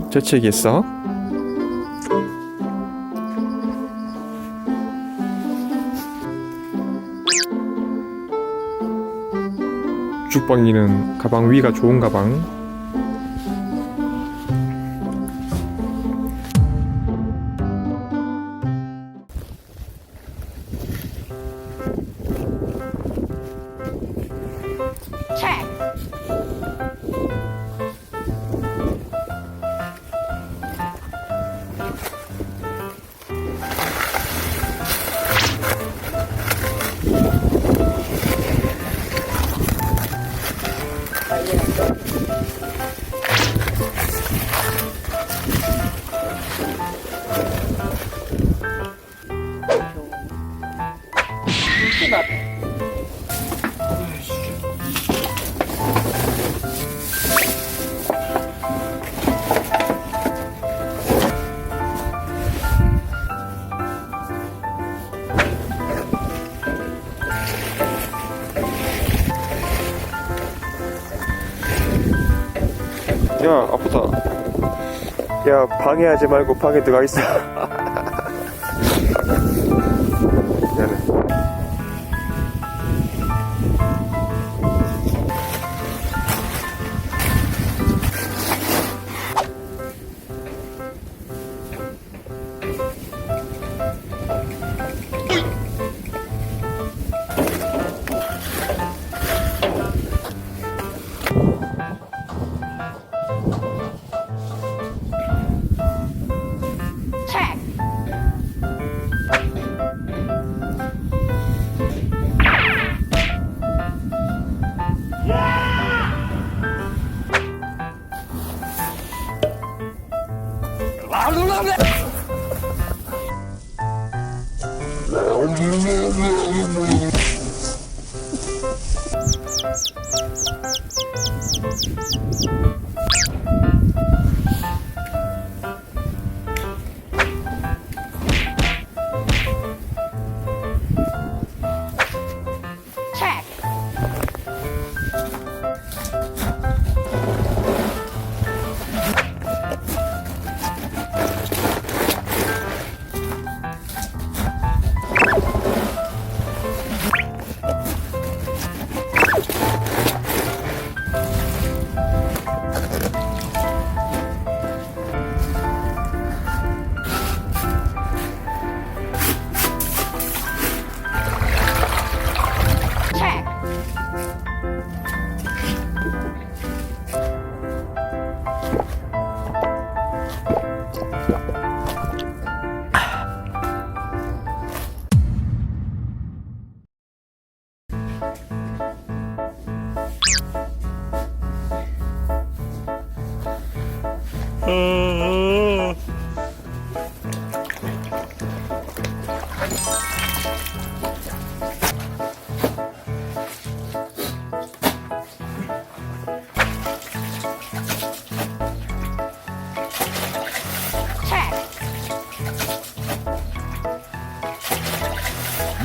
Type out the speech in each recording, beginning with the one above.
재채기했어? 죽방이는 가방 위가 좋은 가방. 야, 아프다. 야, 방해하지 말고 방에 들어가 있어. 미안해.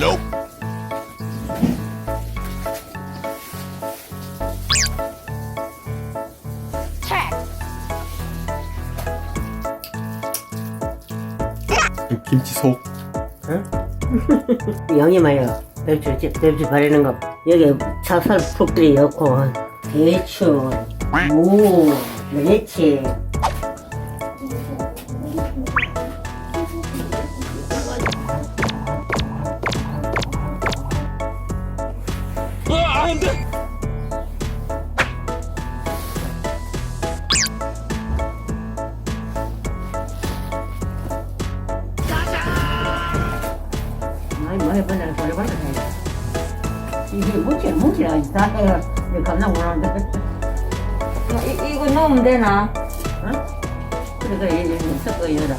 Nope. 김치 속. 양념하여 맵지 바르는 거 여기 찹쌀 푹들이 넣고 대추, 무, 멸치 안 돼. 많이 번다는 소리 받아야 이게 뭉치야 다 해요. 이거 겁나 못하는데 이거 넣으면 되나? 응? 그래 이제 섞어 이러다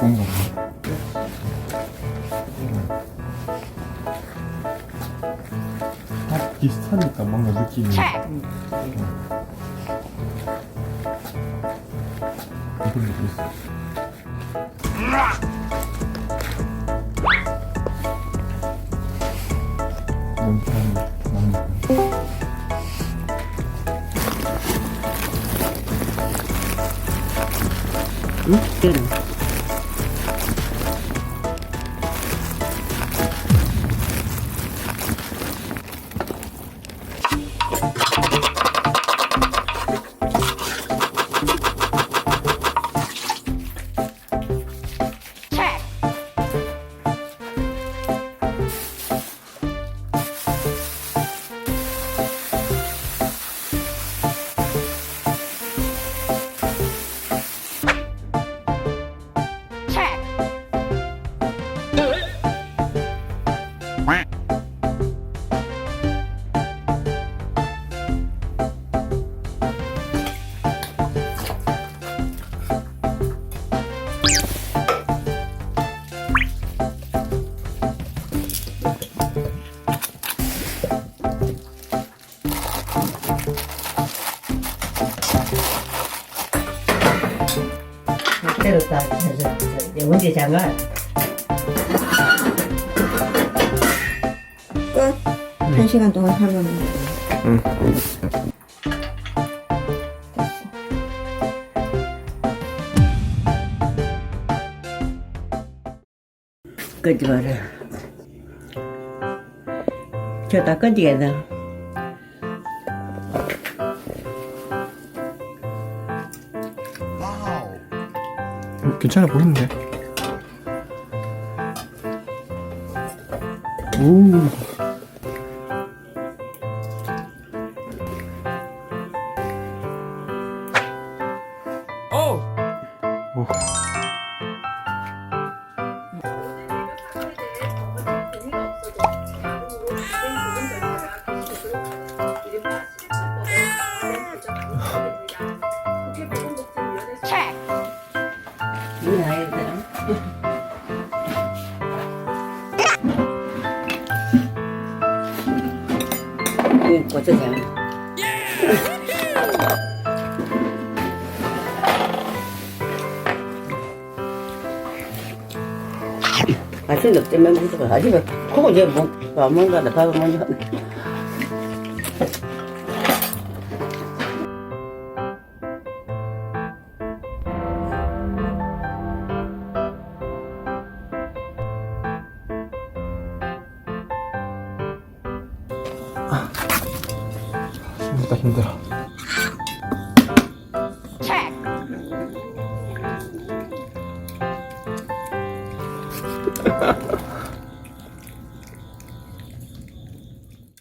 뭔가 봐. 다 비슷하니까 뭔가 느낌이. 이걸로 있어. 너무 많이. 응? 그래. 때렸다. 언제 장가? 끝. 1시간 동안 하면 응. 끄지 마라. 저 다 끄지겠다. 괜찮아 보이는데. 오. 오. 문 아예 되나? 이거 고추장. 맛은 없지만 무슨 아직은 그거 이제 뭐안 먹는다 밥을 먼저. 힘들다 힘들어.